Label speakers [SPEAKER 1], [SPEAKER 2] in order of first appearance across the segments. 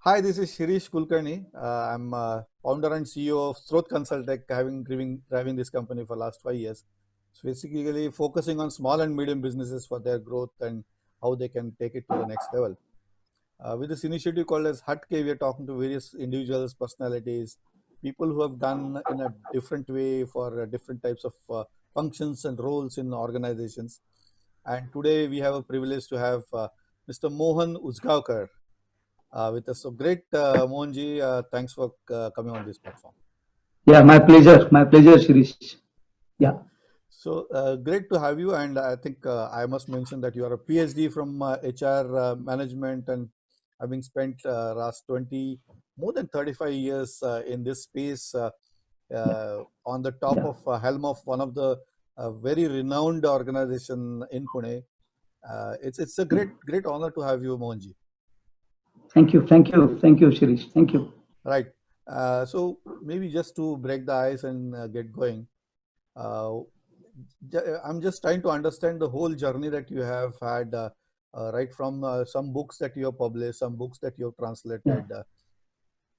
[SPEAKER 1] Hi, this is Shirish Kulkarni. I'm founder and CEO of Sroth Consultech, having driving this company for last 5 years. So basically, focusing on small and medium businesses for their growth and how they can take it to the next level. With this initiative called as Hutk, we are talking to various individuals, personalities, people who have done in a different way for different types of functions and roles in organizations. And today we have a privilege to have Mr. Mohan Uzgaonkar with us. So great, Mohanji. Thanks for coming on this platform.
[SPEAKER 2] Yeah, my pleasure, Shirish. Yeah,
[SPEAKER 1] So great to have you. And I think I must mention that you are a PhD from HR management and having spent last 20, more than 35 years in this space
[SPEAKER 2] yeah,
[SPEAKER 1] on the top
[SPEAKER 2] yeah.
[SPEAKER 1] of helm of one of the very renowned organization in Pune. It's a great honor to have you, Mohanji.
[SPEAKER 2] Thank you, Shirish. Thank you.
[SPEAKER 1] Right. So maybe just to break the ice and get going, uh, I'm just trying to understand the whole journey that you have had, right from some books that you have published, some books that you have
[SPEAKER 2] Yeah,
[SPEAKER 1] translated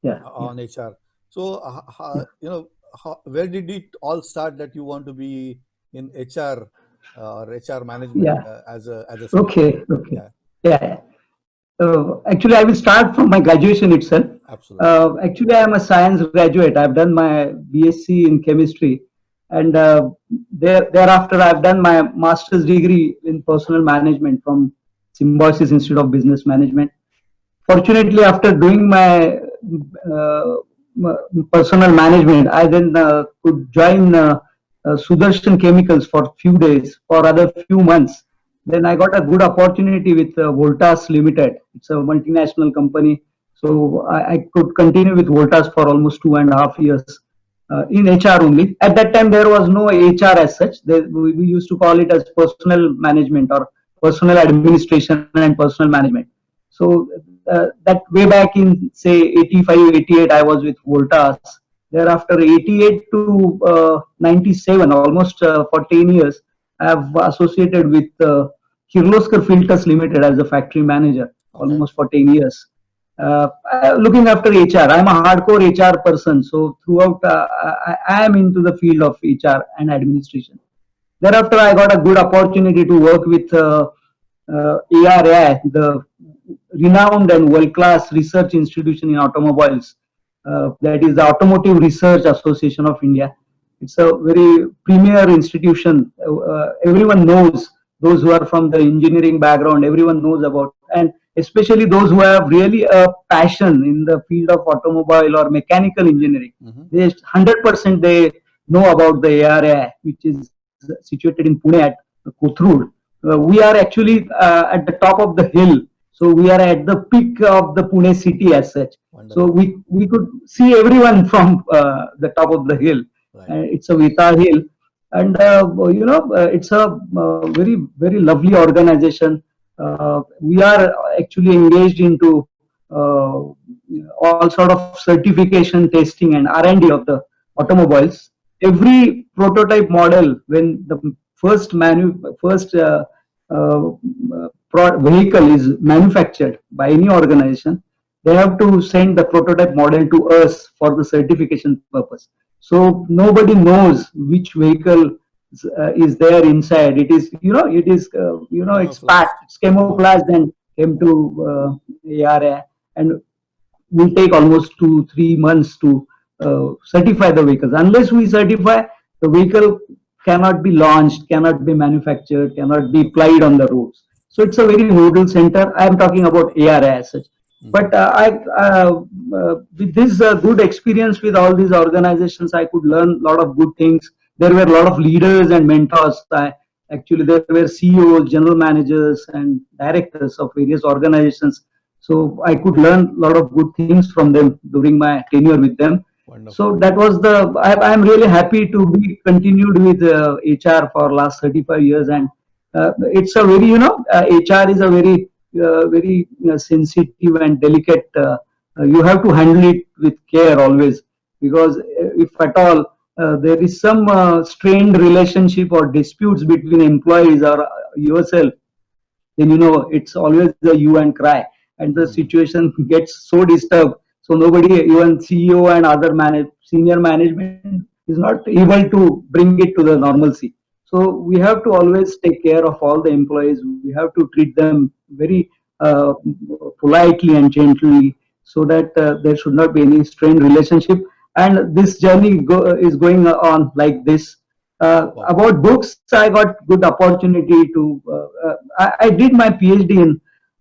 [SPEAKER 2] yeah,
[SPEAKER 1] on HR. So,
[SPEAKER 2] yeah,
[SPEAKER 1] where did it all start that you want to be in HR or HR management
[SPEAKER 2] yeah.
[SPEAKER 1] as a skill?
[SPEAKER 2] Okay.
[SPEAKER 1] Yeah,
[SPEAKER 2] Yeah. Actually, I will start from my graduation itself.
[SPEAKER 1] absolutely.
[SPEAKER 2] Actually, I am a science graduate. I've done my BSc in chemistry, and thereafter I've done my master's degree in personal management from Symbiosis Institute of Business Management. Fortunately, after doing my uh, personal management, I then could join Sudarshan Chemicals for few days, for other few months. Then I got a good opportunity with Voltas Limited. It's a multinational company, so I could continue with Voltas for almost 2.5 years in HR only. At that time, there was no HR as such. We used to call it as personal management or personal administration and personal management. So that way back in say 85, 88, I was with Voltas. Thereafter 88 to 97, almost for 10 years, I have associated with Kirloskar Filters Limited as a factory manager,
[SPEAKER 1] Okay.
[SPEAKER 2] almost for 10 years. Looking after HR, I'm a hardcore HR person, so throughout I am into the field of HR and administration. Thereafter, I got a good opportunity to work with ARI, the renowned and world-class research institution in automobiles. That is the Automotive Research Association of India. It's a very premier institution. Everyone knows, those who are from the engineering background, everyone knows about, and especially those who have really a passion in the field of automobile or mechanical engineering.
[SPEAKER 1] Mm-hmm.
[SPEAKER 2] They 100% they know about the ARI, which is situated in Pune at Kothur. We are actually at the top of the hill, so we are at the peak of the Pune city as such. So
[SPEAKER 1] Wonderful.
[SPEAKER 2] we could see everyone from the top of the hill.
[SPEAKER 1] Right.
[SPEAKER 2] It's a Vita hill, and it's a very lovely organization. We are actually engaged into all sort of certification, testing, and R&D of the automobiles. Every prototype model, when the first uh, vehicle is manufactured by any organization, they have to send the prototype model to us for the certification purpose. So nobody knows which vehicle is there inside. It is, it's
[SPEAKER 1] Camouflage.
[SPEAKER 2] packed, it's camouflaged and came to ARA, and will take almost 2 3 months to certify the vehicles. Unless we certify, the vehicle cannot be launched, cannot be manufactured, cannot be applied on the roads. So it's a very nodal center. I am talking about ARA as such.
[SPEAKER 1] Mm-hmm.
[SPEAKER 2] But with this good experience with all these organizations, I could learn a lot of good things. There were a lot of leaders and mentors. Actually, there were CEOs, general managers, and directors of various organizations. So I could learn a lot of good things from them during my tenure with them.
[SPEAKER 1] Wonderful.
[SPEAKER 2] So that was I'm really happy to be continued with HR for last 35 years. And it's a very, HR is a very sensitive and delicate. You have to handle it with care always, because if at all there is some strained relationship or disputes between employees or yourself, then it's always the hue and cry. and the
[SPEAKER 1] Mm.
[SPEAKER 2] situation gets so disturbed. So nobody, even CEO and other senior management is not able to bring it to the normalcy. So we have to always take care of all the employees. We have to treat them very politely and gently, so that there should not be any strained relationship. And this journey is going on like this.
[SPEAKER 1] Wow.
[SPEAKER 2] About books, I got good opportunity to. I did my PhD in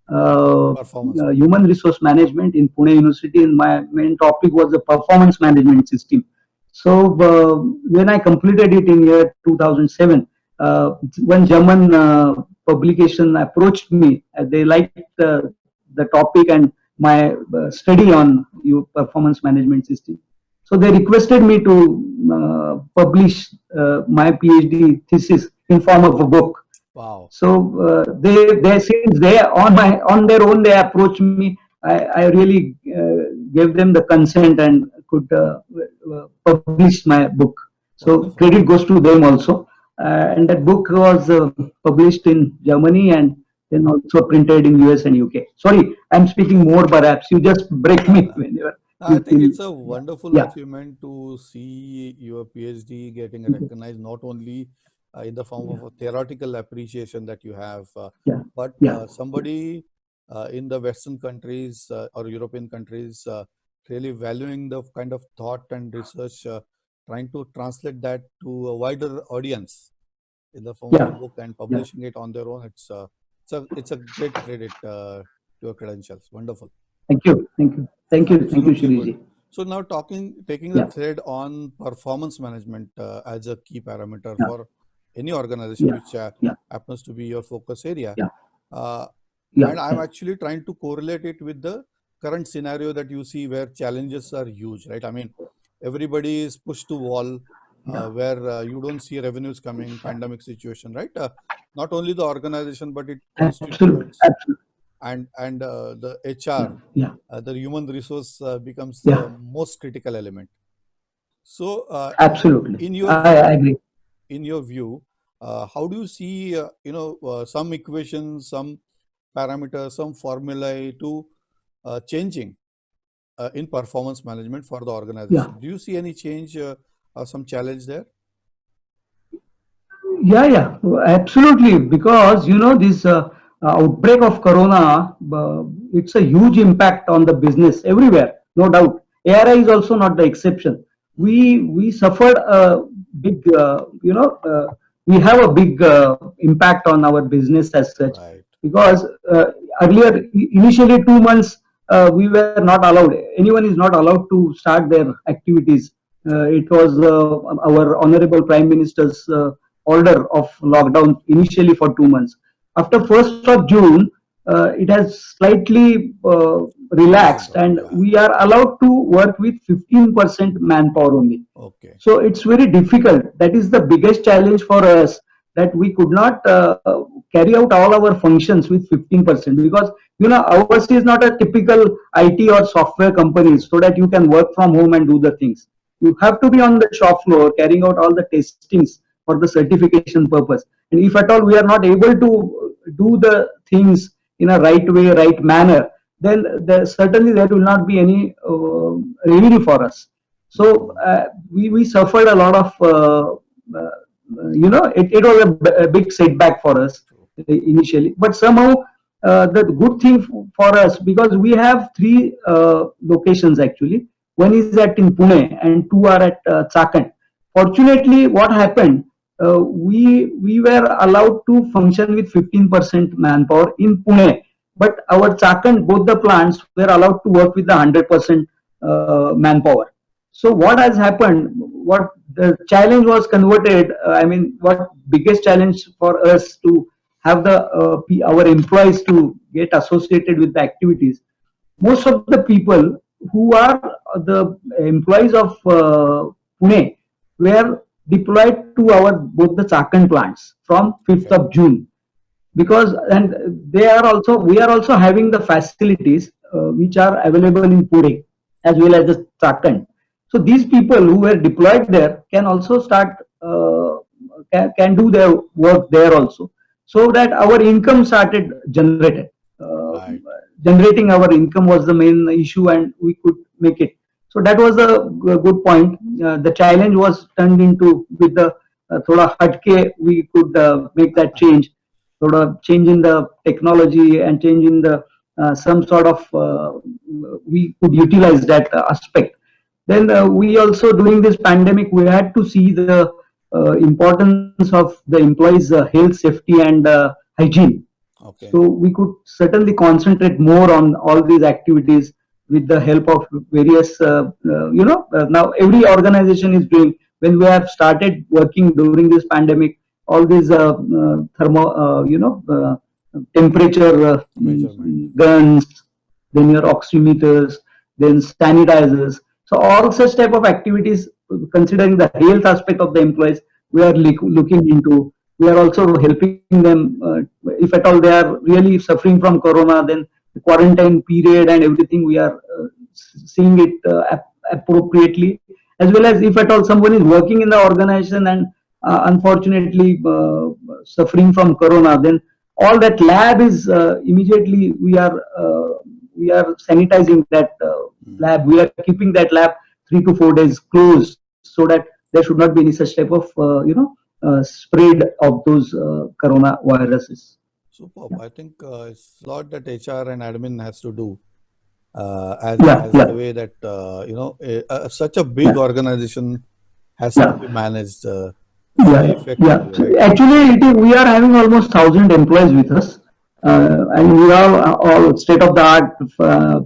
[SPEAKER 1] Performance
[SPEAKER 2] human resource management in Pune University, and my main topic was the performance management system. So when I completed it in year 2007, one German publication approached me. They liked the topic and my study on performance management system. So they requested me to publish my PhD thesis in form of a book.
[SPEAKER 1] wow.
[SPEAKER 2] So they since they on their own they approached me. I really gave them the consent and could publish my book. So
[SPEAKER 1] Wonderful.
[SPEAKER 2] credit goes to them also. And that book was published in Germany and then also printed in US and UK. Sorry, I'm speaking more. Perhaps you just break me whenever
[SPEAKER 1] I
[SPEAKER 2] you
[SPEAKER 1] think
[SPEAKER 2] feel.
[SPEAKER 1] it's a
[SPEAKER 2] Yeah,
[SPEAKER 1] wonderful
[SPEAKER 2] yeah.
[SPEAKER 1] achievement to see your PhD getting
[SPEAKER 2] Thank you.
[SPEAKER 1] recognized not only in the form of a theoretical appreciation that you have,
[SPEAKER 2] Yeah,
[SPEAKER 1] but
[SPEAKER 2] yeah,
[SPEAKER 1] somebody in the Western countries or European countries really valuing the kind of thought and research, trying to translate that to a wider audience in the form of a
[SPEAKER 2] yeah,
[SPEAKER 1] book and
[SPEAKER 2] yeah.
[SPEAKER 1] publishing it on their own. It's a great credit to your credentials. Wonderful.
[SPEAKER 2] Thank you, thank you, thank you,
[SPEAKER 1] Absolutely good.
[SPEAKER 2] Shiriji.
[SPEAKER 1] So now taking the
[SPEAKER 2] Yeah,
[SPEAKER 1] thread on performance management as a key parameter
[SPEAKER 2] yeah,
[SPEAKER 1] for any organization
[SPEAKER 2] yeah,
[SPEAKER 1] which
[SPEAKER 2] yeah,
[SPEAKER 1] happens to be your focus area.
[SPEAKER 2] yeah,
[SPEAKER 1] Uh,
[SPEAKER 2] yeah,
[SPEAKER 1] and I'm
[SPEAKER 2] yeah,
[SPEAKER 1] actually trying to correlate it with the current scenario that you see where challenges are huge, right? I mean, everybody is pushed to wall
[SPEAKER 2] yeah,
[SPEAKER 1] where you don't see revenues coming,
[SPEAKER 2] yeah.
[SPEAKER 1] pandemic situation, right? Not only the organization, but it
[SPEAKER 2] Absolutely,
[SPEAKER 1] constitutes
[SPEAKER 2] absolutely.
[SPEAKER 1] and the
[SPEAKER 2] Yeah,
[SPEAKER 1] HR,
[SPEAKER 2] yeah,
[SPEAKER 1] the human resource becomes
[SPEAKER 2] yeah.
[SPEAKER 1] the most critical element. So,
[SPEAKER 2] Absolutely.
[SPEAKER 1] in your
[SPEAKER 2] I
[SPEAKER 1] view,
[SPEAKER 2] agree.
[SPEAKER 1] how do you see some equations, some parameters, some formulae to changing in performance management for the
[SPEAKER 2] Yeah,
[SPEAKER 1] organization? Do you see any change or some challenge there?
[SPEAKER 2] yeah, yeah. Absolutely. Because this outbreak of corona, it's a huge impact on the business everywhere, no doubt. ARI is also not the exception.
[SPEAKER 1] Hmm.
[SPEAKER 2] We suffered a big, we have a big impact on our business as such,
[SPEAKER 1] Right.
[SPEAKER 2] because earlier, initially 2 months, we were not allowed. Anyone is not allowed to start their activities.
[SPEAKER 1] Correct.
[SPEAKER 2] It was our honorable Prime Minister's order of lockdown initially for 2 months. After 1st of June, it has slightly
[SPEAKER 1] Eased
[SPEAKER 2] relaxed,
[SPEAKER 1] out.
[SPEAKER 2] and
[SPEAKER 1] Yeah.
[SPEAKER 2] we are allowed to work with 15% manpower only.
[SPEAKER 1] Okay.
[SPEAKER 2] So it's very difficult. That is the biggest challenge for us, that we could not carry out all our functions with 15%, because ours is not a typical IT or software company, so that you can work from home and do the things. You have to be on the shop floor carrying out all the testings for the certification purpose. And if at all we are not able to do the things in a right way, right manner, then certainly there will not be any revenue for us. So
[SPEAKER 1] Hmm.
[SPEAKER 2] we suffered a lot of, it was a big setback for us
[SPEAKER 1] True.
[SPEAKER 2] initially. But somehow the good thing for us, because we have three locations actually. One is at in Pune and two are at Chakan. Fortunately, what happened? We were allowed to function with 15% manpower in Pune, but our Chakan, both the plants were allowed to work with the 100% manpower. So what has happened? What the challenge was converted? What biggest challenge for us to have the our employees to get associated with the activities? Most of the people who are the employees of Pune were deployed to our both the Chakan plants from 5th
[SPEAKER 1] Okay.
[SPEAKER 2] of June, because and they are also we are also having the facilities which are available in Pune as well as the Chakan. So these people who were deployed there can also start can do their work there also, so that our income started generated. Uh,
[SPEAKER 1] Right.
[SPEAKER 2] generating our income was the main issue, and we could make it. So that was a good point. The challenge was turned into with the thoda hatke, we could make that change, sort of change in the technology and change in the some sort of we could utilize that aspect. Then we also during this pandemic we had to see the importance of the employees' health, safety, and hygiene.
[SPEAKER 1] Okay.
[SPEAKER 2] So we could certainly concentrate more on all these activities with the help of various, now every organization is doing. When we have started working during this pandemic, all these thermo, temperature
[SPEAKER 1] Measurement.
[SPEAKER 2] guns, then your oximeters, then sanitizers. So all such type of activities, considering the health aspect of the employees, we are looking into. We are also helping them if at all they are really suffering from corona, then the quarantine period and everything we are seeing it appropriately, as well as if at all someone is working in the organization and unfortunately suffering from corona, then all that lab is immediately we are sanitizing that lab. We are keeping that lab 3 to 4 days closed so that there should not be any such type of spread of those corona viruses.
[SPEAKER 1] Superb.
[SPEAKER 2] Yeah,
[SPEAKER 1] I think it's a lot that HR and admin has to do,
[SPEAKER 2] yeah,
[SPEAKER 1] as
[SPEAKER 2] yeah,
[SPEAKER 1] the way that such a big
[SPEAKER 2] yeah,
[SPEAKER 1] organization has to
[SPEAKER 2] yeah.
[SPEAKER 1] be managed very
[SPEAKER 2] Yeah, yeah.
[SPEAKER 1] effectively,
[SPEAKER 2] So
[SPEAKER 1] right?
[SPEAKER 2] actually, we are having almost 1,000 employees with us, and we have all state-of-the-art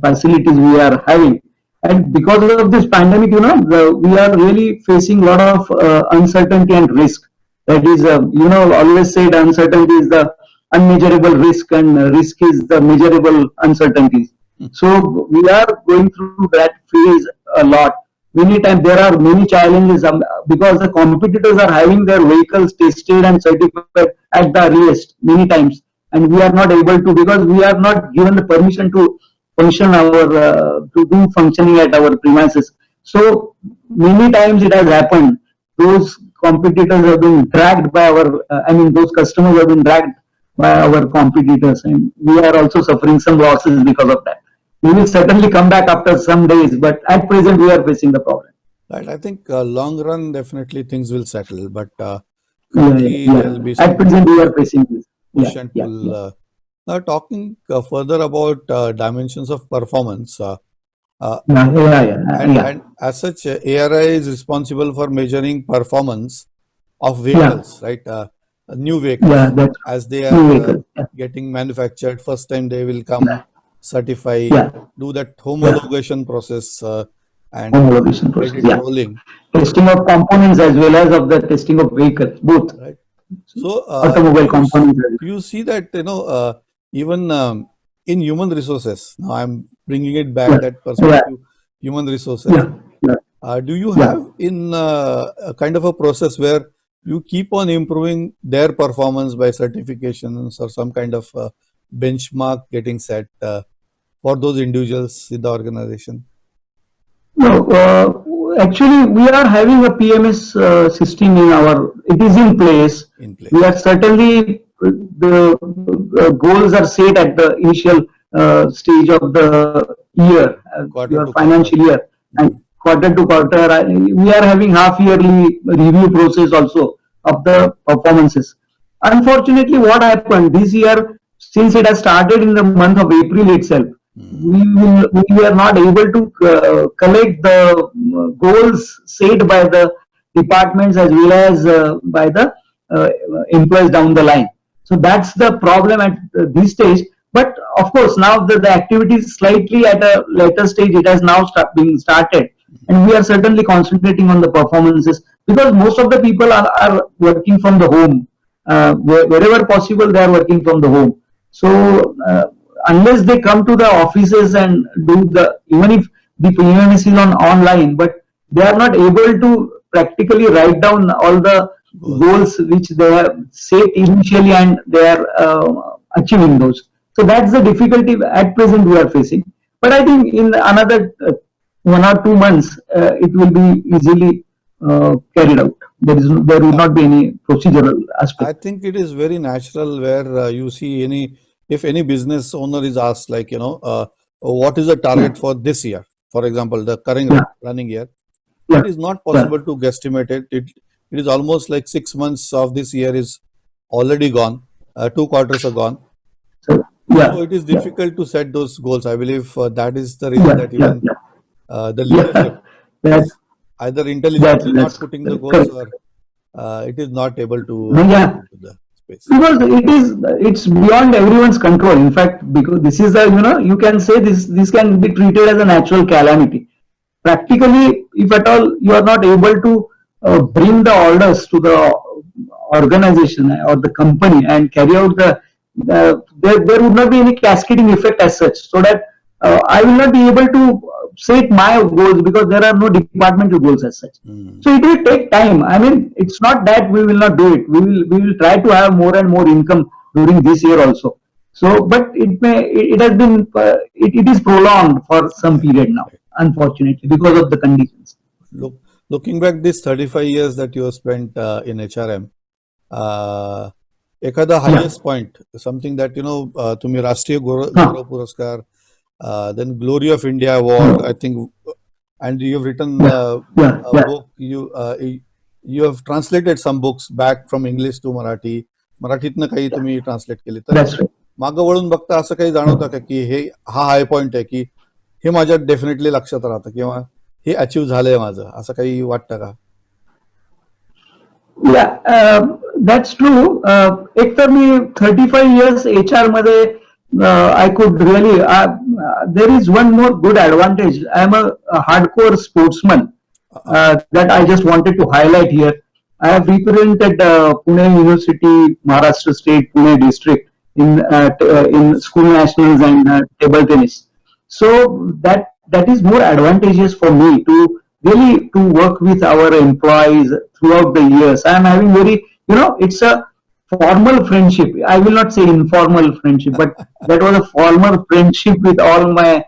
[SPEAKER 2] facilities we are having. And because of this pandemic, we are really facing a lot of uncertainty and risk. That is, always said uncertainty is the unmeasurable risk, and risk is the measurable uncertainties. So we are going through that phase a lot. Many times there are many challenges because the competitors are having their vehicles tested and certified at the earliest many times, and we are not able to because we are not given the permission to function our to do functioning at our premises. So many times it has happened. Those competitors have been dragged by our. Those customers have been dragged by our competitors, and we are also suffering some losses because of that. We will certainly come back after some days, but at present we are facing the problem.
[SPEAKER 1] Right. I think long run definitely things will settle, but
[SPEAKER 2] Yeah, yeah,
[SPEAKER 1] currently
[SPEAKER 2] yeah.
[SPEAKER 1] there'll be
[SPEAKER 2] At
[SPEAKER 1] some
[SPEAKER 2] present we are facing this. Yeah,
[SPEAKER 1] push and
[SPEAKER 2] yeah,
[SPEAKER 1] pull.
[SPEAKER 2] yeah,
[SPEAKER 1] Now, talking further about dimensions of performance, uh,
[SPEAKER 2] yeah, yeah, yeah, yeah,
[SPEAKER 1] and as such, ARI is responsible for measuring performance of
[SPEAKER 2] yeah,
[SPEAKER 1] vehicles, right? New
[SPEAKER 2] yeah.
[SPEAKER 1] vehicles
[SPEAKER 2] That's
[SPEAKER 1] as they are
[SPEAKER 2] new vehicle. Yeah,
[SPEAKER 1] getting manufactured. First time they will come, certify,
[SPEAKER 2] yeah,
[SPEAKER 1] do that
[SPEAKER 2] yeah.
[SPEAKER 1] homologation process, and
[SPEAKER 2] Homologation
[SPEAKER 1] get
[SPEAKER 2] process.
[SPEAKER 1] it
[SPEAKER 2] Yeah,
[SPEAKER 1] rolling,
[SPEAKER 2] testing of components as well as of the testing of vehicles, both
[SPEAKER 1] right? So,
[SPEAKER 2] automobile components.
[SPEAKER 1] you see that even in human resources. Now, I'm bringing it back
[SPEAKER 2] Yeah,
[SPEAKER 1] that
[SPEAKER 2] yeah,
[SPEAKER 1] perspective, human resources.
[SPEAKER 2] yeah, yeah,
[SPEAKER 1] Do you
[SPEAKER 2] yeah.
[SPEAKER 1] have in a kind of a process where you keep on improving their performance by certifications or some kind of benchmark getting set for those individuals in the organization
[SPEAKER 2] No, actually, we are having a PMS system in our. It is in place.
[SPEAKER 1] in
[SPEAKER 2] We are
[SPEAKER 1] place?
[SPEAKER 2] certainly the goals are set at the initial stage of the year,
[SPEAKER 1] Quarter
[SPEAKER 2] your
[SPEAKER 1] to quarter.
[SPEAKER 2] financial year, and
[SPEAKER 1] Mhm.
[SPEAKER 2] quarter to quarter. We are having half yearly review process also of the performances. Unfortunately, what happened this year, since it has started in the month of April itself,
[SPEAKER 1] Mm.
[SPEAKER 2] we are not able to collect the goals set by the departments as well as by the uh, employees down the line. So that's the problem at this stage. But of course, now the activity is slightly at a later stage. It has now being started, and we are certainly concentrating on the performances because most of the people are working from the home. Wherever possible, they are working from the home. So unless they come to the offices and do the even if the PMS is on online, but they are not able to practically write down all the
[SPEAKER 1] Goals.
[SPEAKER 2] goals which they have set initially and they are achieving those. So that's the difficulty at present we are facing. But I think in another 1 or 2 months, it will be easily carried out. There will
[SPEAKER 1] Uh,
[SPEAKER 2] not be any procedural
[SPEAKER 1] I
[SPEAKER 2] aspect.
[SPEAKER 1] think it is very natural where you see any if any business owner is asked, like, what is the
[SPEAKER 2] yeah,
[SPEAKER 1] target for this year, for example, the current
[SPEAKER 2] yeah,
[SPEAKER 1] running year,
[SPEAKER 2] yeah,
[SPEAKER 1] it is not
[SPEAKER 2] yeah.
[SPEAKER 1] possible to guesstimate it. It is almost like 6 months of this year is already gone. 2 quarters are gone.
[SPEAKER 2] So
[SPEAKER 1] So
[SPEAKER 2] yeah,
[SPEAKER 1] it is
[SPEAKER 2] yeah,
[SPEAKER 1] difficult to set those goals. I believe that is the reason
[SPEAKER 2] yeah,
[SPEAKER 1] that
[SPEAKER 2] yeah,
[SPEAKER 1] even
[SPEAKER 2] yeah,
[SPEAKER 1] the
[SPEAKER 2] yeah.
[SPEAKER 1] leadership
[SPEAKER 2] That
[SPEAKER 1] is either
[SPEAKER 2] that
[SPEAKER 1] intelligently not
[SPEAKER 2] that's
[SPEAKER 1] putting the goals,
[SPEAKER 2] correct.
[SPEAKER 1] or it is not able to get
[SPEAKER 2] Yeah,
[SPEAKER 1] into the space.
[SPEAKER 2] because it's beyond everyone's control. In fact, because this is a, you can say this can be treated as a natural calamity. Practically, if at all you are not able to bring the orders to the organization or the company and carry out there would not be any cascading effect as such, so that I will not be able to set my goals because there are no departmental goals as such.
[SPEAKER 1] Mm.
[SPEAKER 2] So it will take time. I mean, it's not that we will not do it. We will try to have more and more income during this year also. So, but it has been it is prolonged for some
[SPEAKER 1] Right,
[SPEAKER 2] period now,
[SPEAKER 1] right.
[SPEAKER 2] unfortunately, because of the conditions.
[SPEAKER 1] Look, looking back this 35 years that you have spent in HRM, uh, एखादा
[SPEAKER 2] Yeah.
[SPEAKER 1] highest point, something that तुम्ही राष्ट्रीय
[SPEAKER 2] Huh.
[SPEAKER 1] गौरव पुरस्कार, then Glory of India award, I think, and you've written
[SPEAKER 2] Yeah. Yeah.
[SPEAKER 1] a
[SPEAKER 2] Yeah.
[SPEAKER 1] book. You have translated some books back from English to Marathi. मराठीतनं काही तुम्ही translate केली. तर
[SPEAKER 2] That's right.
[SPEAKER 1] मागं वळून बघता असं काही जाणवतं का की हा हाय पॉइंट आहे, की हे माझ्या डेफिनेटली लक्षात राहतं, किंवा हे अचीव झालंय माझं, असं काही वाटतं का?
[SPEAKER 2] Yeah, that's true. एक तर मी 35 years HR मध्ये I could really there is one more good advantage. I am a hardcore sportsman that I just wanted to highlight here. I have represented Pune University, Maharashtra State, Pune district in school nationals and table tennis. So that is more advantageous for me to really to work with our employees throughout the years. I am having very, it's a formal friendship. I will not say informal friendship, but that was a formal friendship with all my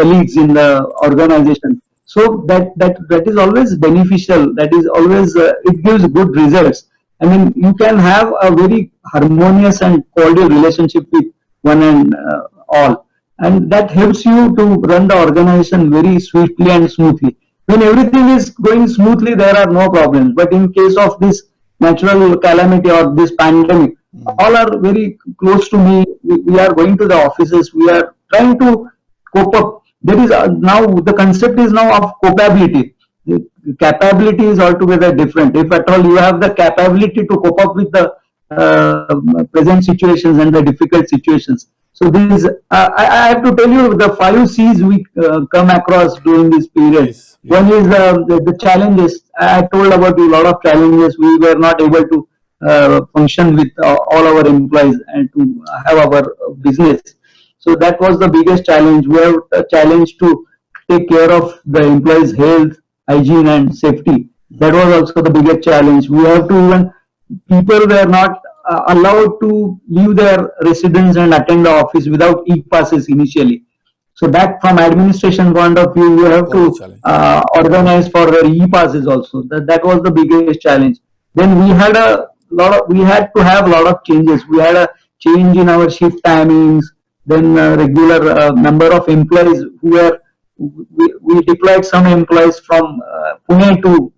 [SPEAKER 2] colleagues in the organization. So that is always beneficial. That is always it gives good results. I mean, you can have a very harmonious and cordial relationship with one and all, and that helps you to run the organization very swiftly and smoothly. When everything is going smoothly, there are no problems. But in case of this natural calamity or this pandemic,
[SPEAKER 1] Mm.
[SPEAKER 2] all are very close to me. We are going to the offices. We are trying to cope up. There is now the concept is now of copability. The capability is altogether different. If at all you have the capability to cope up with the present situations and the difficult situations. So this, I have to tell you the 5 C's we come across during this period.
[SPEAKER 1] Please,
[SPEAKER 2] One
[SPEAKER 1] please.
[SPEAKER 2] is the challenges. I told about a lot of challenges. We were not able to function with all our employees and to have our business. So that was the biggest challenge. We have a challenge to take care of the employees' health, hygiene, and safety. That was also the biggest challenge. We have to even people were not allowed to leave their residence and attend the office without e-passes initially. So that from administration point of view, you
[SPEAKER 1] That
[SPEAKER 2] have
[SPEAKER 1] was the
[SPEAKER 2] to
[SPEAKER 1] challenge.
[SPEAKER 2] organize for their e-passes also. That was the biggest challenge. Then we had to have a lot of changes. We had a change in our shift timings. Then regular number of employees who were we deployed some employees from Pune to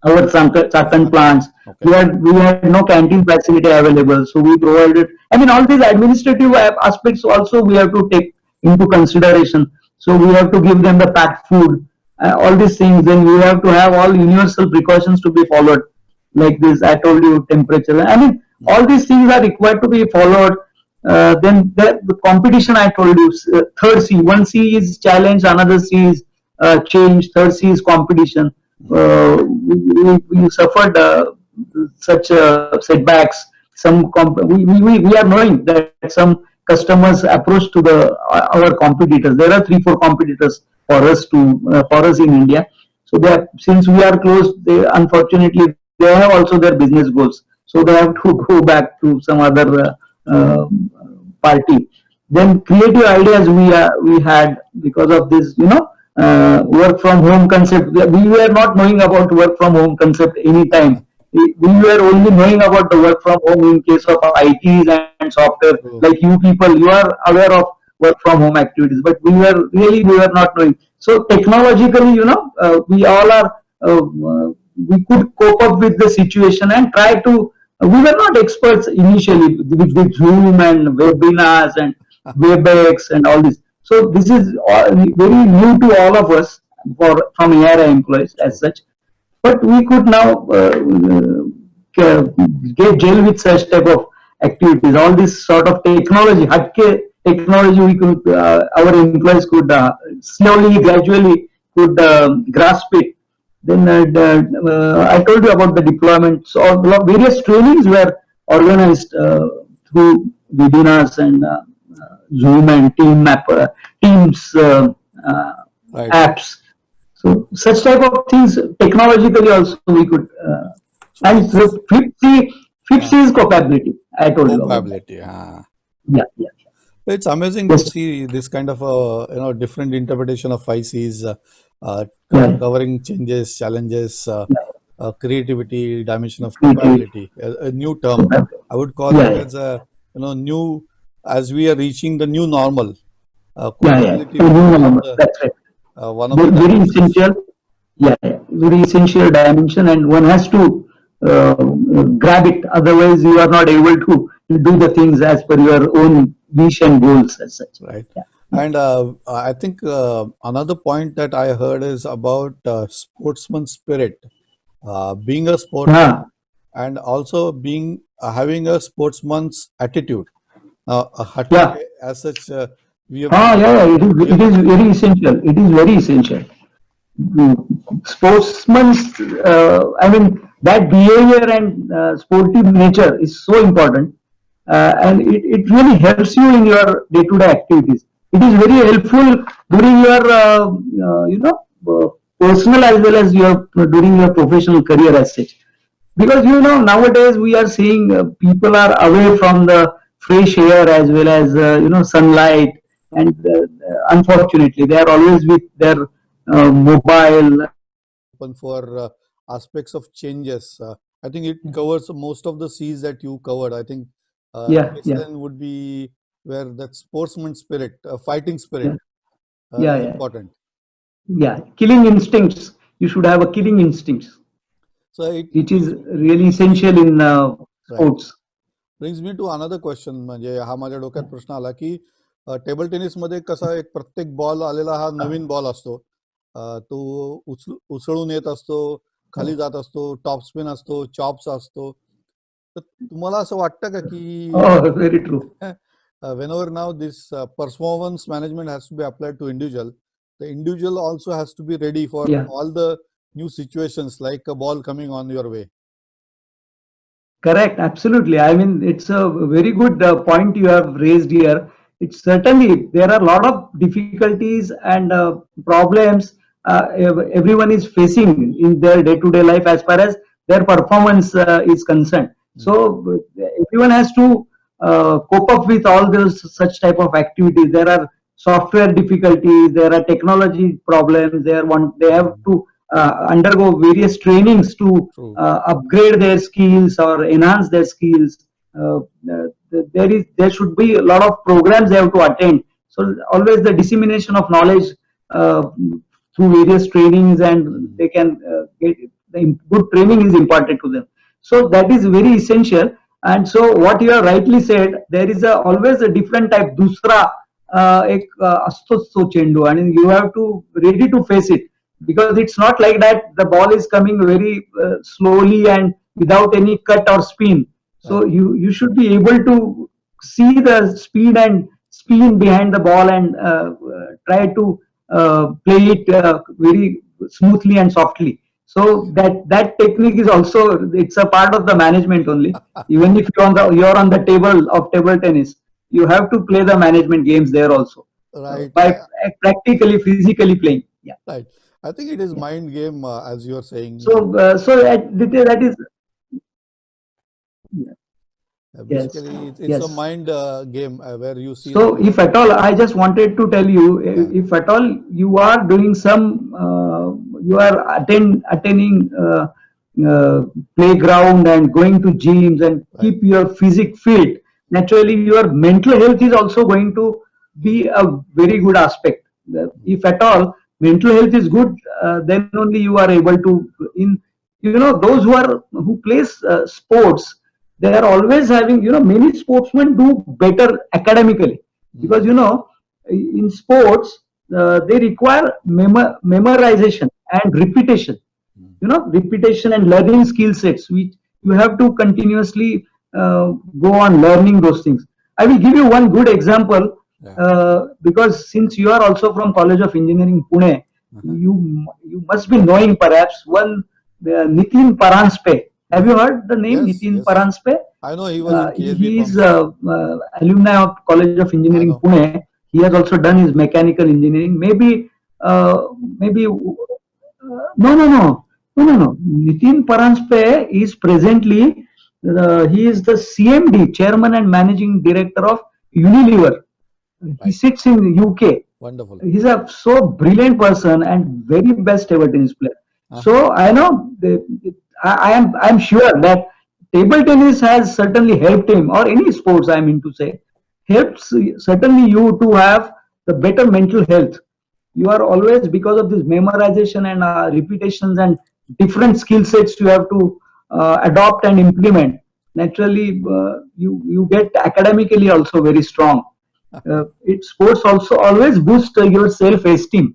[SPEAKER 2] our certain plants.
[SPEAKER 1] Okay.
[SPEAKER 2] We had no canteen facility available, so we provided. I mean, all these administrative aspects also we have to take into consideration. So we have to give them the packed food, all these things. Then we have to have all universal precautions to be followed, like this. I told you temperature. I mean,
[SPEAKER 1] Mm.
[SPEAKER 2] all these things are required to be followed. Then the competition I told you, third C, one C is challenge, another C is change, third C is competition.
[SPEAKER 1] Mm.
[SPEAKER 2] We suffered such setbacks. We are knowing that some customers approach to the our competitors. There are 3 4 competitors for us in India. So since we are close, they unfortunately they have also their business goals. So they have to go back to some other party. Then creative ideas we had because of this, work from home concept. We were not knowing about work from home concept any time. We were only knowing about the work from home in case of ITs and software.
[SPEAKER 1] True.
[SPEAKER 2] Like you people, you are aware of work from home activities, but we were not knowing. So technologically, we all are. We could cope up with the situation and try to. We were not experts initially with Zoom and webinars and WebEx and all this. So this is very new to all of us from ARI employees as
[SPEAKER 1] True.
[SPEAKER 2] such. But we could now get gel with such type of activities. All this sort of technology, hatke technology, we could our employees could slowly, gradually could grasp it. Then I told you about the deployment. So various trainings were organized through webinars and Zoom and Teams uh,
[SPEAKER 1] Right.
[SPEAKER 2] apps. So such type of things technologically also we could.
[SPEAKER 1] So
[SPEAKER 2] And
[SPEAKER 1] it's
[SPEAKER 2] fifth
[SPEAKER 1] uh,
[SPEAKER 2] C is capability. I told you about that.
[SPEAKER 1] co-ability.
[SPEAKER 2] Yeah, yeah,
[SPEAKER 1] It's amazing to
[SPEAKER 2] yes,
[SPEAKER 1] see this kind of a different interpretation of 5 Cs,
[SPEAKER 2] yeah,
[SPEAKER 1] covering changes, challenges,
[SPEAKER 2] yeah.
[SPEAKER 1] creativity, dimension of
[SPEAKER 2] Creativity,
[SPEAKER 1] capability. A new term.
[SPEAKER 2] capability.
[SPEAKER 1] I would call
[SPEAKER 2] Yeah,
[SPEAKER 1] it
[SPEAKER 2] yeah,
[SPEAKER 1] as a new, as we are reaching the new normal.
[SPEAKER 2] yeah, yeah.
[SPEAKER 1] Co-ability
[SPEAKER 2] A
[SPEAKER 1] would
[SPEAKER 2] new
[SPEAKER 1] be
[SPEAKER 2] normal. That's right.
[SPEAKER 1] one of the
[SPEAKER 2] Very
[SPEAKER 1] dimensions.
[SPEAKER 2] essential. Yeah, yeah, very essential dimension, and one has to uh, grab it. Otherwise, you are not able to do the things as per your own wish and goals as such.
[SPEAKER 1] Right.
[SPEAKER 2] Yeah, yeah.
[SPEAKER 1] And I think another point that I heard is about sportsman spirit. Being a
[SPEAKER 2] Ah,
[SPEAKER 1] sportsman and also being having a sportsman's attitude.
[SPEAKER 2] yeah.
[SPEAKER 1] As such, we have
[SPEAKER 2] Ah, yeah, yeah.
[SPEAKER 1] we
[SPEAKER 2] It
[SPEAKER 1] have
[SPEAKER 2] is
[SPEAKER 1] mentioned.
[SPEAKER 2] very essential. It is very essential. Sportsman's, I mean, that behavior and sportive nature is so important, and it really helps you in your day-to-day activities. It is very helpful during your, personal as well as your during your professional career as such. Because nowadays we are seeing people are away from the fresh air as well as sunlight, and unfortunately they are always with their mobile.
[SPEAKER 1] Open for aspects of changes. I think it covers most of the C's that you covered. I think
[SPEAKER 2] Yeah, yeah,
[SPEAKER 1] baseline would be where that sportsman spirit, fighting
[SPEAKER 2] yeah,
[SPEAKER 1] spirit,
[SPEAKER 2] yeah,
[SPEAKER 1] is
[SPEAKER 2] yeah,
[SPEAKER 1] important.
[SPEAKER 2] yeah. Killing instincts. You should have a killing instincts,
[SPEAKER 1] So it
[SPEAKER 2] which is really
[SPEAKER 1] brings me
[SPEAKER 2] essential
[SPEAKER 1] to
[SPEAKER 2] in
[SPEAKER 1] right.
[SPEAKER 2] sports.
[SPEAKER 1] Brings me to another question म्हणजे हा माझ्या डोक्यात प्रश्न आला की table टेनिसमध्ये कसा एक प्रत्येक बॉल आलेला हा नवीन बॉल असतो. तो उसळून येत असतो, खाली जात असतो, टॉप स्पिन असतो, चॉप्स असतो. तर तुम्हाला असं वाटतं का की
[SPEAKER 2] Oh, very true.
[SPEAKER 1] whenever now this performance management has to be applied to individual, the individual also has to be ready for
[SPEAKER 2] Yeah.
[SPEAKER 1] all the new situations like a ball coming on your way.
[SPEAKER 2] Correct, absolutely. I mean, it's a very good point you have raised here. It's certainly there are a lot of difficulties and problems everyone is facing in their day-to-day life as far as their performance is concerned.
[SPEAKER 1] Mm.
[SPEAKER 2] So everyone has to cope up with all those such type of activities. There are software difficulties, there are technology problems. They have to undergo various trainings to
[SPEAKER 1] True.
[SPEAKER 2] upgrade their skills or enhance their skills. There should be a lot of programs they have to attend. So always the dissemination of knowledge uh, through various trainings, and
[SPEAKER 1] Mm.
[SPEAKER 2] they can get the good training is imparted to them. So that is very essential. And so what you have rightly said, there is always a different type. Dusra एक असतोच तो चेंडू, and you have to ready to face it, because it's not like that the ball is coming very slowly and without any cut or spin. So
[SPEAKER 1] Right.
[SPEAKER 2] you should be able to see the speed and spin behind the ball, and try to play it very smoothly and softly. So that technique is also, it's a part of the management only. Even if you're on the table of table tennis, you have to play the management games there also,
[SPEAKER 1] Right.
[SPEAKER 2] by practically physically playing. Yeah,
[SPEAKER 1] Right. I think it is
[SPEAKER 2] yeah.
[SPEAKER 1] mind game, as you are saying.
[SPEAKER 2] So that is, yeah, yes,
[SPEAKER 1] Basically, it's a
[SPEAKER 2] yes.
[SPEAKER 1] mind game where you see the
[SPEAKER 2] So if
[SPEAKER 1] ball.
[SPEAKER 2] at all, I just wanted to tell you,
[SPEAKER 1] Yeah.
[SPEAKER 2] if at all you are doing some, you are attending. uh, playground and going to gyms and
[SPEAKER 1] Right.
[SPEAKER 2] keep your physique fit, naturally your mental health is also going to be a very good aspect. If at all mental health is good, then only you are able to, in, those who plays sports, they are always having, many sportsmen do better academically, because
[SPEAKER 1] Mm.
[SPEAKER 2] in sports they require memorization and repetition,
[SPEAKER 1] Mm.
[SPEAKER 2] repetition and learning skill sets which you have to continuously go on learning those things. I will give you one good example,
[SPEAKER 1] Yeah.
[SPEAKER 2] because since you are also from College of Engineering Pune,
[SPEAKER 1] Uh-huh.
[SPEAKER 2] you must be knowing perhaps one, Nitin Paranspe. Have you heard the name
[SPEAKER 1] Yes,
[SPEAKER 2] Nitin
[SPEAKER 1] yes.
[SPEAKER 2] Paranspe?
[SPEAKER 1] I know he was in KLB
[SPEAKER 2] He is
[SPEAKER 1] Pumps.
[SPEAKER 2] alumni of College of
[SPEAKER 1] I
[SPEAKER 2] Engineering
[SPEAKER 1] know.
[SPEAKER 2] Pune. He has also done his mechanical engineering. Maybe no, no, no, no, no, no. Nitin Paranspe is presently, he is the CMD, Chairman and Managing Director of Unilever. He
[SPEAKER 1] Right.
[SPEAKER 2] sits in UK.
[SPEAKER 1] Wonderful.
[SPEAKER 2] He's a so brilliant person and very best table tennis player.
[SPEAKER 1] Uh-huh.
[SPEAKER 2] So I know I am sure that table tennis has certainly helped him, or any sports I mean to say, helps certainly you to have the better mental health. You are always, because of this memorization and repetitions and different skill sets you have to adopt and implement. Naturally, you get academically also very strong. It sports also always boost your self esteem.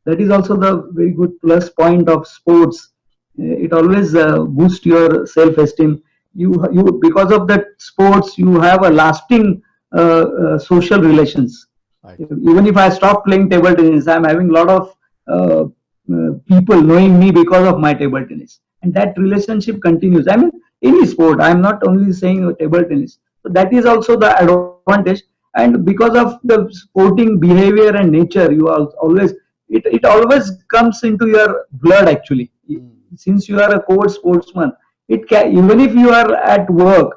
[SPEAKER 2] That is also the very good plus point of sports. It always boosts your self esteem. You, because of that sports, you have a lasting social relations.
[SPEAKER 1] Right.
[SPEAKER 2] Even if I stop playing table tennis, I'm having a lot of people knowing me because of my table tennis, and that relationship continues. I mean, any sport. I'm not only saying table tennis. So that is also the advantage, and because of the sporting behavior and nature, you are always, it always comes into your blood actually.
[SPEAKER 1] Mm.
[SPEAKER 2] Since you are a core sportsman, it can, even if you are at work,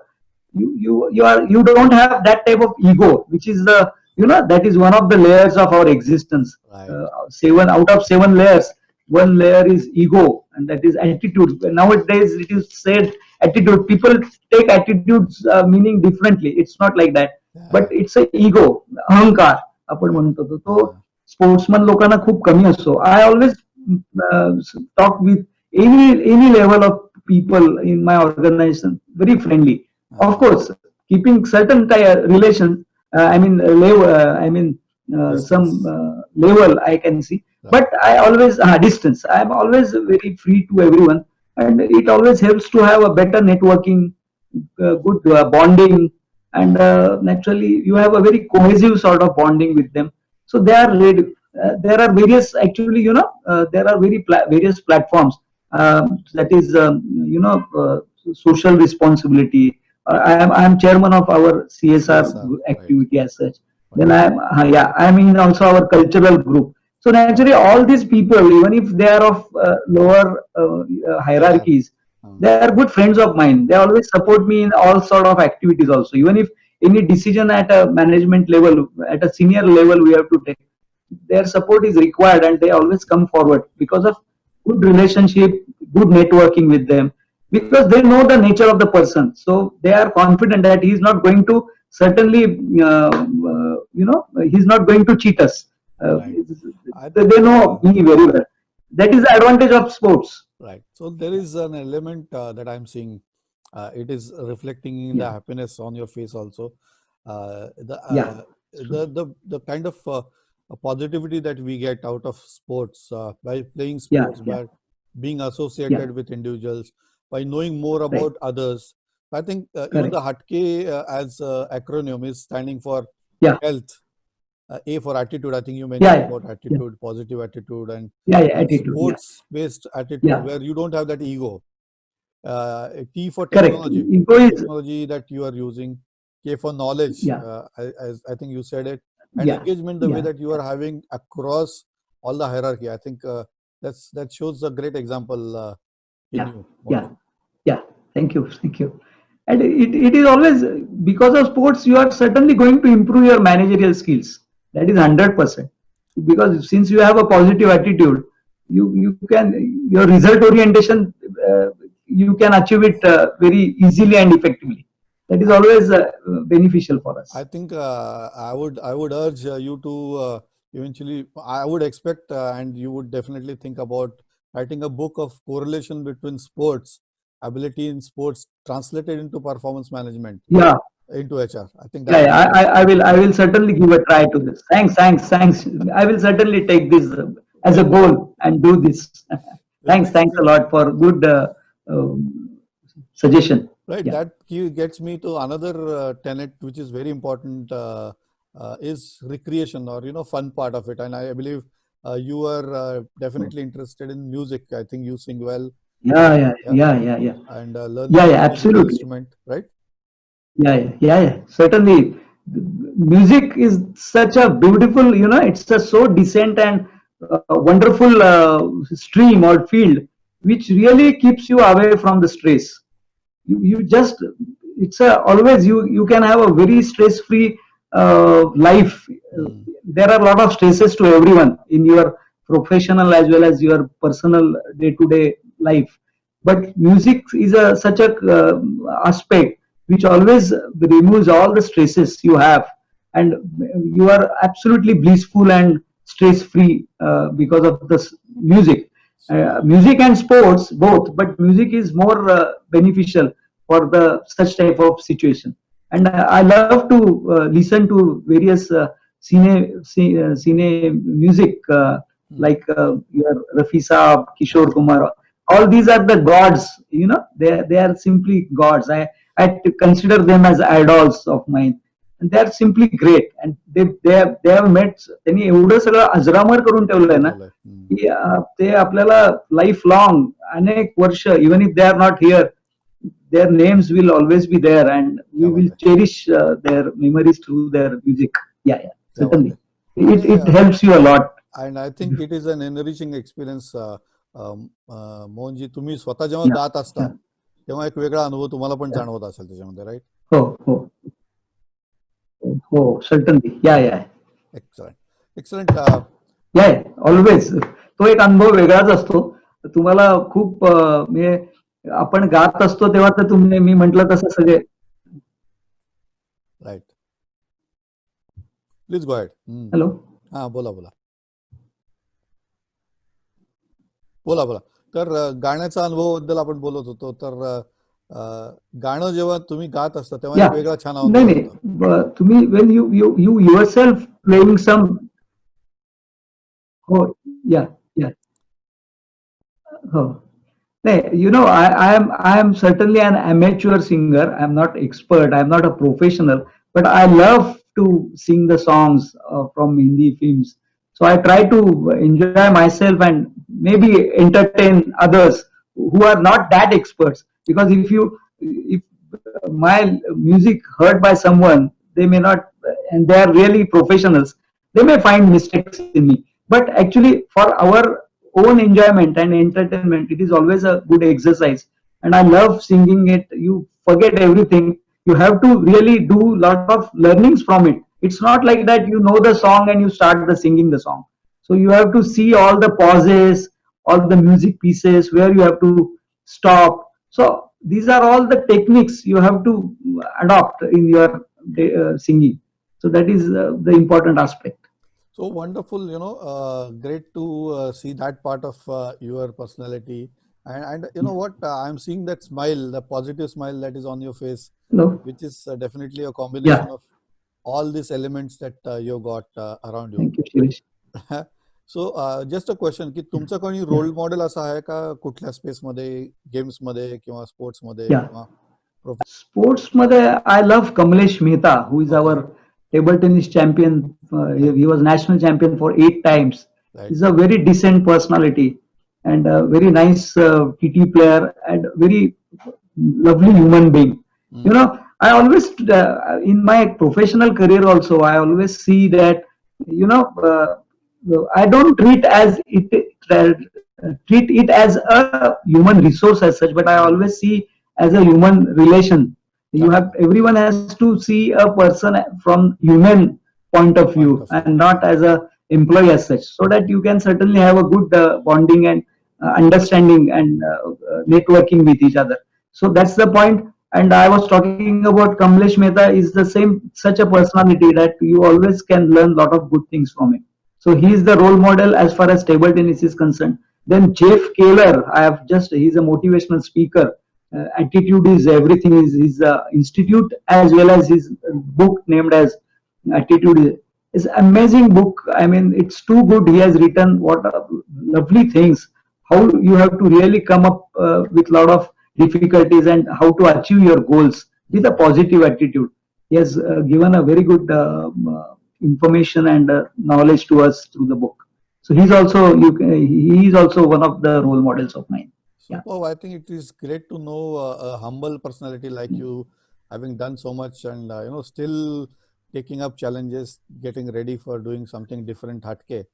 [SPEAKER 2] you don't have that type of ego, which is the, that is one of the layers of our existence.
[SPEAKER 1] Right.
[SPEAKER 2] Seven out of seven layers, one layer is ego, and that is attitude. Nowadays it is said attitude. People take attitudes meaning differently. It's not like that,
[SPEAKER 1] Yeah,
[SPEAKER 2] but
[SPEAKER 1] yeah.
[SPEAKER 2] it's a ego, अहंकार आपण
[SPEAKER 1] Right.
[SPEAKER 2] म्हणतो तो
[SPEAKER 1] Uh,
[SPEAKER 2] sportsman लोकांना खूप कमी असतो. I always talk with any level of people in my organization very friendly. Of
[SPEAKER 1] uh,
[SPEAKER 2] course, keeping certain relations. I mean, some
[SPEAKER 1] distance.
[SPEAKER 2] level I can see,
[SPEAKER 1] Right.
[SPEAKER 2] but I always distance. I am always very free to everyone, and it always helps to have a better networking, good bonding, and naturally you have a very cohesive sort of bonding with them. So they are ready. There are various, actually, there are various platforms, that is, social responsibility. I am chairman of our CSR
[SPEAKER 1] CSR. Right.
[SPEAKER 2] activity as such. Then
[SPEAKER 1] Wonderful.
[SPEAKER 2] yeah, I'm in also our cultural group. So naturally, all these people, even if they are of lower
[SPEAKER 1] Hierarchy.
[SPEAKER 2] hierarchies,
[SPEAKER 1] Uh,
[SPEAKER 2] they are good friends of mine. They always support me in all sort of activities. Also, even if any decision at a management level, at a senior level, we have to take, their support is required, and they always come forward because of good relationship, good networking with them, because they know the nature of the person, so they are confident that he is not going to, certainly, he's not going to cheat us. uh,
[SPEAKER 1] right. I
[SPEAKER 2] they
[SPEAKER 1] think.
[SPEAKER 2] know me very well. That is the advantage of sports.
[SPEAKER 1] Right. So there is an element that I'm seeing. It is reflecting in the
[SPEAKER 2] Yeah,
[SPEAKER 1] happiness on your face also. Uh, the
[SPEAKER 2] yeah,
[SPEAKER 1] uh, the kind of positivity that we get out of sports by playing
[SPEAKER 2] yeah,
[SPEAKER 1] sports,
[SPEAKER 2] yeah,
[SPEAKER 1] by being
[SPEAKER 2] yeah,
[SPEAKER 1] associated with individuals, by knowing more
[SPEAKER 2] right,
[SPEAKER 1] about others. I think even the
[SPEAKER 2] correct,
[SPEAKER 1] HATKE as acronym is standing for
[SPEAKER 2] yeah,
[SPEAKER 1] health. A for attitude. I think you mentioned
[SPEAKER 2] yeah,
[SPEAKER 1] about
[SPEAKER 2] yeah,
[SPEAKER 1] attitude, positive attitude, and
[SPEAKER 2] yeah, yeah,
[SPEAKER 1] and
[SPEAKER 2] attitude, yeah,
[SPEAKER 1] sports-based attitude
[SPEAKER 2] yeah,
[SPEAKER 1] where you don't have that ego. T for
[SPEAKER 2] correct.
[SPEAKER 1] technology,
[SPEAKER 2] Ego
[SPEAKER 1] the
[SPEAKER 2] is,
[SPEAKER 1] technology that you are using. K for knowledge,
[SPEAKER 2] yeah,
[SPEAKER 1] as I think you said it, and
[SPEAKER 2] yeah,
[SPEAKER 1] engagement the way
[SPEAKER 2] yeah,
[SPEAKER 1] that you are having across all the hierarchy. I think that shows a great example in
[SPEAKER 2] yeah,
[SPEAKER 1] you,
[SPEAKER 2] yeah,
[SPEAKER 1] Monu.
[SPEAKER 2] yeah. Thank you, thank you. And it is always, because of sports, you are certainly going to improve your managerial skills. That is 100%. Because since you have a positive attitude, you can, your result orientation you can achieve it very easily and effectively. That is always beneficial for us.
[SPEAKER 1] I think I would urge you to eventually. I would expect, and you would definitely think about writing a book of correlation between sports ability in sports translated into performance management
[SPEAKER 2] Yeah,
[SPEAKER 1] into HR. I think that
[SPEAKER 2] yeah,
[SPEAKER 1] would
[SPEAKER 2] yeah.
[SPEAKER 1] be great.
[SPEAKER 2] I will certainly give a try to this. Thanks. I will certainly take this as a
[SPEAKER 1] Well,
[SPEAKER 2] goal and do this.
[SPEAKER 1] well,
[SPEAKER 2] Thanks a lot for good suggestion.
[SPEAKER 1] right.
[SPEAKER 2] Yeah,
[SPEAKER 1] That gets me to another tenet, which is very important, is recreation or fun part of it. And I believe you are definitely interested in music. I think you sing well, yeah,
[SPEAKER 2] yeah.
[SPEAKER 1] and
[SPEAKER 2] Yeah,
[SPEAKER 1] learning
[SPEAKER 2] yeah,
[SPEAKER 1] a musical
[SPEAKER 2] absolutely.
[SPEAKER 1] instrument, right?
[SPEAKER 2] Yeah. Certainly, music is such a beautiful, it's a so decent and wonderful stream or field, which really keeps you away from the stress. You just, it's a always you can have a very stress free life.
[SPEAKER 1] Mm.
[SPEAKER 2] There are a lot of stresses to everyone in your professional as well as your personal day to day life, but music is a such a aspect which always removes all the stresses you have, and you are absolutely blissful and stress free because of this music.
[SPEAKER 1] So,
[SPEAKER 2] Music and sports both, but music is more beneficial for the such type of situation. And I love to listen to various cine music
[SPEAKER 1] mm,
[SPEAKER 2] like your Rafi Saab, Kishore Kumar. All these are the gods. They are simply gods. I consider them as idols of mine. And they are simply great. And they have met. त्यांनी एवढं सगळं अजरामर करून ठेवलंय ना,
[SPEAKER 1] ठेवलंय. Mm.
[SPEAKER 2] की ते आपल्याला लाईफ लॉंग अनेक वर्ष, even if they are not here, their names will always be there, and
[SPEAKER 1] क्या
[SPEAKER 2] we
[SPEAKER 1] बात
[SPEAKER 2] will
[SPEAKER 1] आहे,
[SPEAKER 2] cherish their memories through their music. Yeah,
[SPEAKER 1] क्या बात
[SPEAKER 2] certainly.
[SPEAKER 1] आहे. आणि
[SPEAKER 2] It helps you a lot.
[SPEAKER 1] and I think it is an enriching experience. Mohanji, तुम्ही स्वतः जेव्हा
[SPEAKER 2] Yeah,
[SPEAKER 1] गात असता
[SPEAKER 2] yeah.
[SPEAKER 1] तेव्हा एक वेगळा अनुभव तुम्हाला पण
[SPEAKER 2] Yeah.
[SPEAKER 1] जाणवत असेल त्याच्यामध्ये, राईट?
[SPEAKER 2] हो, certainly. Yeah.
[SPEAKER 1] Excellent, excellent.
[SPEAKER 2] Yeah, always. तो एक अनुभव वेगळाच असतो. तुम्हाला खूप म्हणजे आपण गात असतो तेव्हा तर तुम्ही, मी म्हंटल तसं सगळे.
[SPEAKER 1] Right, please go ahead.
[SPEAKER 2] Hello.
[SPEAKER 1] हा, बोला. तर गाण्याचा अनुभवाबद्दल आपण बोलत होतो. तर गाणं जेव्हा तुम्ही गात असता तेव्हा एक
[SPEAKER 2] Yeah.
[SPEAKER 1] वेगळा छान
[SPEAKER 2] नाही
[SPEAKER 1] अनुभव येतो.
[SPEAKER 2] तुम्ही when you yourself playing some. Oh, yeah. Oh. I am certainly an amateur singer. I'm not expert. I'm not a professional, but I love to sing the songs from Hindi films. So I try to enjoy myself and maybe entertain others who are not that experts. Because if my music heard by someone, they may not, and they are really professionals, they may find mistakes in me. But actually, for our own enjoyment and entertainment, it is always a good exercise. And I love singing it. You forget everything. You have to really do lot of learnings from it. It's not like that you know the song and you start the singing the song. So you have to see all the pauses, all the music pieces where you have to stop. So these are all the techniques you have to adopt in your singing. So that is the important aspect.
[SPEAKER 1] So wonderful, great to see that part of your personality. And you know what? I'm seeing that smile, the positive smile that is on your face,
[SPEAKER 2] Hello.
[SPEAKER 1] which is definitely a
[SPEAKER 2] Yeah.
[SPEAKER 1] combination of all these elements that you got around you.
[SPEAKER 2] Thank you, Shirish.
[SPEAKER 1] So just a question की तुमचं कोणी
[SPEAKER 2] Yeah.
[SPEAKER 1] Role model असं आहे का कुठल्या स्पेसमध्ये, गेम्समध्ये किंवा स्पोर्ट्समध्ये
[SPEAKER 2] Yeah.
[SPEAKER 1] किंवा
[SPEAKER 2] Sports मध्ये I love Kamlesh Mehta, who is
[SPEAKER 1] okay,
[SPEAKER 2] our table tennis champion. He was national champion for 8 times.
[SPEAKER 1] Right,
[SPEAKER 2] He's a very decent personality and a very nice TT player and very lovely human being. I always, in my professional career also, I always see that, I don't treat it as a human resource as such, but I always see as a human relation. Everyone has to see a person from human point of
[SPEAKER 1] point
[SPEAKER 2] view
[SPEAKER 1] of view.
[SPEAKER 2] and not as a employee as such, so that you can certainly have a good bonding and understanding and networking with each other. So that's the point. And I was talking about Kamlesh Mehta is the same, such a personality that you always can learn a lot of good things from him. So he is the role model as far as table tennis is concerned. Then Jeff Kaler, he's a motivational speaker. Attitude is everything is his institute as well as his book named as Attitude is amazing book. I mean, it's too good. He has written what lovely things. How you have to really come up with a lot of difficulties and how to achieve your goals with a positive attitude. He has given a very good information and knowledge to us through the book. So he is also one of the role models of mine. Yeah.
[SPEAKER 1] Oh, I think it is great to know a humble personality like you, having done so much and still taking up challenges, getting ready for doing something different, hatke.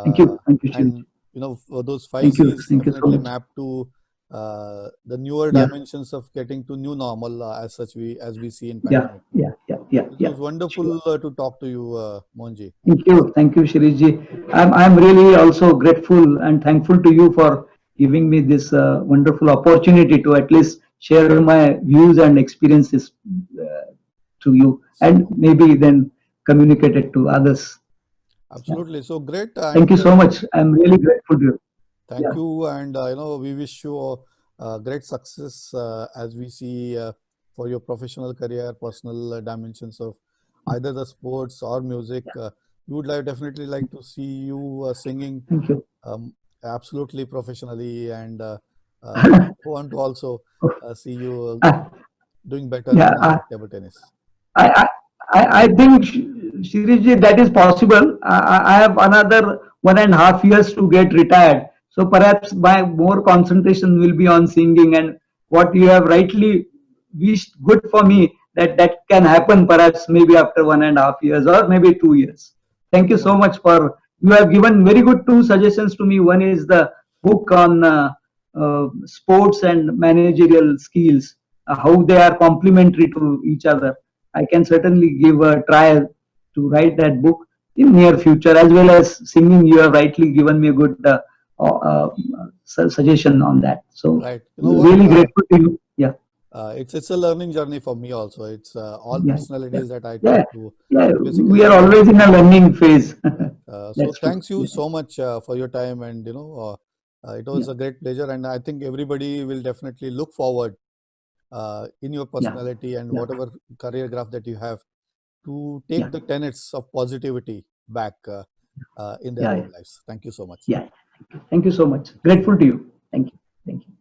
[SPEAKER 2] Thank you,
[SPEAKER 1] And for those 5
[SPEAKER 2] Thank you.
[SPEAKER 1] C's
[SPEAKER 2] Thank you so
[SPEAKER 1] definitely
[SPEAKER 2] much.
[SPEAKER 1] mapped to the newer
[SPEAKER 2] Yeah.
[SPEAKER 1] dimensions of getting to new normal as we see in
[SPEAKER 2] Yeah,
[SPEAKER 1] pandemic.
[SPEAKER 2] yeah.
[SPEAKER 1] It was wonderful to talk to you, Mohanji.
[SPEAKER 2] Thank you, Shirishji. I'm really also grateful and thankful to you for giving me this wonderful opportunity to at least share my views and experiences to you, and maybe then communicate it to others.
[SPEAKER 1] Absolutely. So great.
[SPEAKER 2] Thank you so much. I'm really grateful to you.
[SPEAKER 1] Thank
[SPEAKER 2] Yeah.
[SPEAKER 1] you, and we wish you great success as we see for your professional career, personal dimensions of either the sports or music. We would definitely like to see you singing
[SPEAKER 2] Thank you.
[SPEAKER 1] absolutely professionally, and want to also see you doing better
[SPEAKER 2] Yeah,
[SPEAKER 1] in table tennis.
[SPEAKER 2] I think, Shirishji, that is possible. I have another 1.5 years to get retired. So perhaps my more concentration will be on singing, and what you have rightly wished good for me, that can happen perhaps maybe after 1.5 years or maybe 2 years. Thank you so much you have given very good two suggestions to me. One is the book on sports and managerial skills, how they are complementary to each other. I can certainly give a try to write that book in near future, as well as singing. You have rightly given me a good suggestion on that. So
[SPEAKER 1] Right.
[SPEAKER 2] really grateful to you. Yeah.
[SPEAKER 1] It's a learning journey for me also. It's all
[SPEAKER 2] Yeah.
[SPEAKER 1] personalities that I
[SPEAKER 2] Yeah.
[SPEAKER 1] talk to.
[SPEAKER 2] Yeah.
[SPEAKER 1] Basically,
[SPEAKER 2] We are always in a learning phase.
[SPEAKER 1] So
[SPEAKER 2] That's true.
[SPEAKER 1] thanks you
[SPEAKER 2] Yeah.
[SPEAKER 1] so much for your time, and it was
[SPEAKER 2] Yeah.
[SPEAKER 1] a great pleasure, and I think everybody will definitely look forward in your
[SPEAKER 2] Yeah.
[SPEAKER 1] personality and
[SPEAKER 2] Yeah.
[SPEAKER 1] whatever career graph that you have to
[SPEAKER 2] Yeah.
[SPEAKER 1] take the tenets of positivity back in their
[SPEAKER 2] Yeah.
[SPEAKER 1] own lives. Thank you so much.
[SPEAKER 2] Yeah. Thank you so much. Grateful to you. Thank you. Thank you.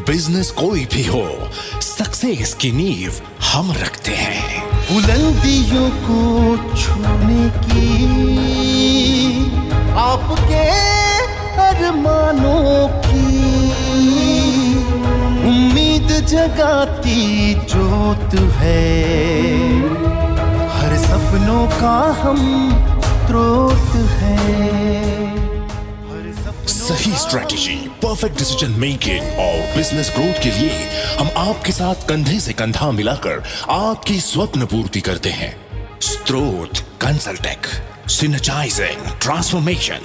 [SPEAKER 3] Business कोई भी हो, success की नींव हम रखते हैं।
[SPEAKER 4] बुलंदियों को छूने की आपके अरमानों की उम्मीद जगाती जोत है, हर सपनों का हम स्रोत है।
[SPEAKER 3] सही स्ट्रेटेजी, परफेक्ट डिसीजन मेकिंग और बिजनेस ग्रोथ के लिए हम आपके साथ कंधे से कंधा मिलाकर आपकी स्वप्न पूर्ति करते हैं। स्त्रोत कंसल्टेक, सिनर्जाइजिंग ट्रांसफॉर्मेशन।